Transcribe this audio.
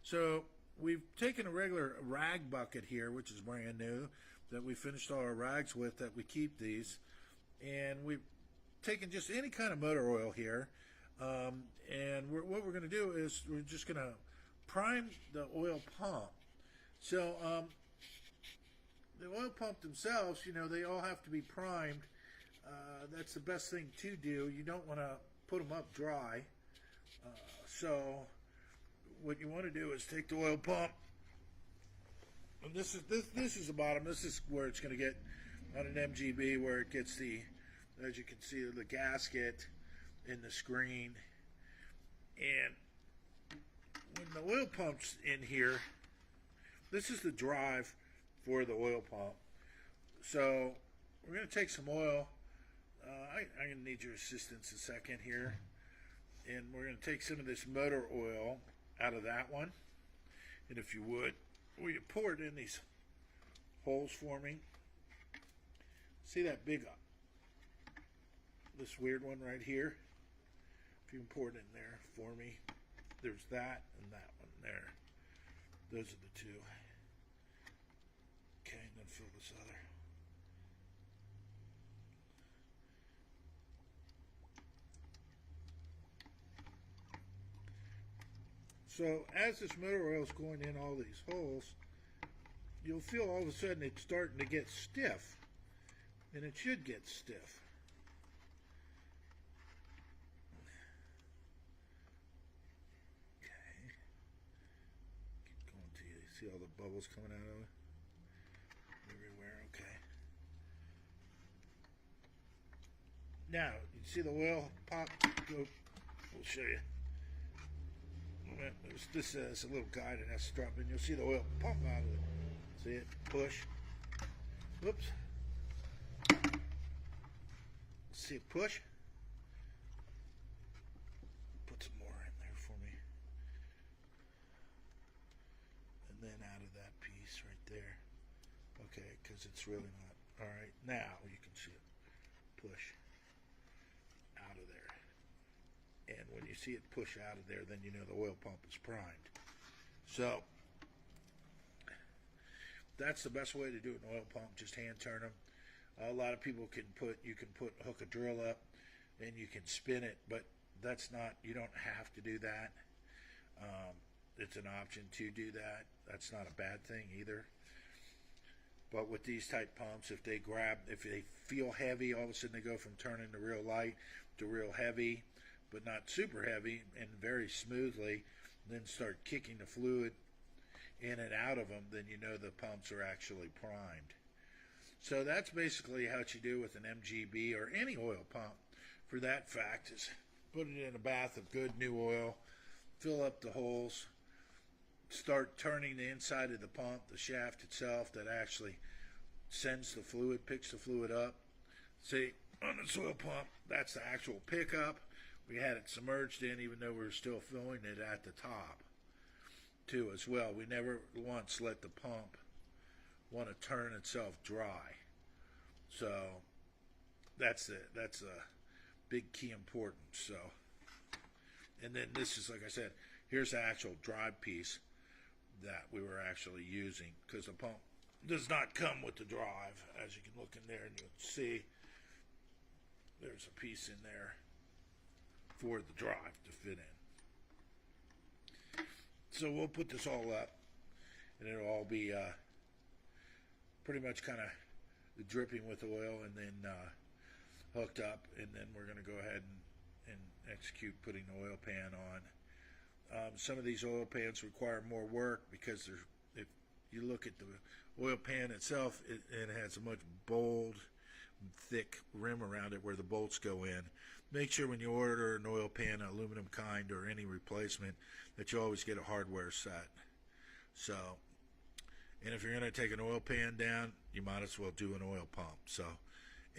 So we've taken a regular rag bucket here, which is brand new, that we finished all our rags with, that we keep these, and we've taken just any kind of motor oil here, and what we're going to do is we're just going to prime the oil pump. So the oil pump themselves, you know, they all have to be primed. That's the best thing to do. You don't want to put them up dry. So what you want to do is take the oil pump, and this is the bottom. This is where it's going to get on an MGB, where it gets the, as you can see, the gasket in the screen. And when the oil pump's in here, this is the drive for the oil pump. So we're going to take some oil. I'm going to need your assistance a second here. And we're going to take some of this motor oil out of that one. And if you would, will you pour it in these holes for me? See that big, this weird one right here? If you can pour it in there for me. There's that and that one there. Those are the two. Okay, and then fill this other. So as this motor oil is going in all these holes, you'll feel all of a sudden it's starting to get stiff, and it should get stiff. Okay, keep going till you see all the bubbles coming out of it everywhere. Okay. Now you see the oil pop. Go. We'll show you. This is a little guide that has to drop in. You'll see the oil pump out of it. See it? Push. Whoops. See it push? Put some more in there for me. And then out of that piece right there. Okay, because it's really not. Alright, now you can see it. Push. Out of there. And when you see it push out of there, then you know the oil pump is primed. So that's the best way to do an oil pump. Just hand turn them. A lot of people can hook a drill up and you can spin it, but that's not, you don't have to do that. It's an option to do that. That's not a bad thing either. But with these type pumps, if they feel heavy, all of a sudden they go from turning to real light to real heavy, but not super heavy, and very smoothly, then start kicking the fluid in and out of them, then you know the pumps are actually primed. So that's basically how you do with an MGB or any oil pump for that fact, is put it in a bath of good new oil, fill up the holes, start turning the inside of the pump, the shaft itself that actually sends the fluid, picks the fluid up. See, on this oil pump, that's the actual pickup. We had it submerged in, even though we were still filling it at the top too as well. We never once let the pump want to turn itself dry. So that's a big key importance. So, and then this is, like I said, here's the actual drive piece that we were actually using, because the pump does not come with the drive. As you can look in there and you'll see there's a piece in there for the drive to fit in. So we'll put this all up, and it'll all be pretty much kind of dripping with oil, and then hooked up, and then we're going to go ahead and execute putting the oil pan on. Some of these oil pans require more work, because if you look at the oil pan itself, it has a much bold, thick rim around it where the bolts go in. Make sure when you order an oil pan, aluminum kind or any replacement, that you always get a hardware set. So, and if you're going to take an oil pan down, you might as well do an oil pump. So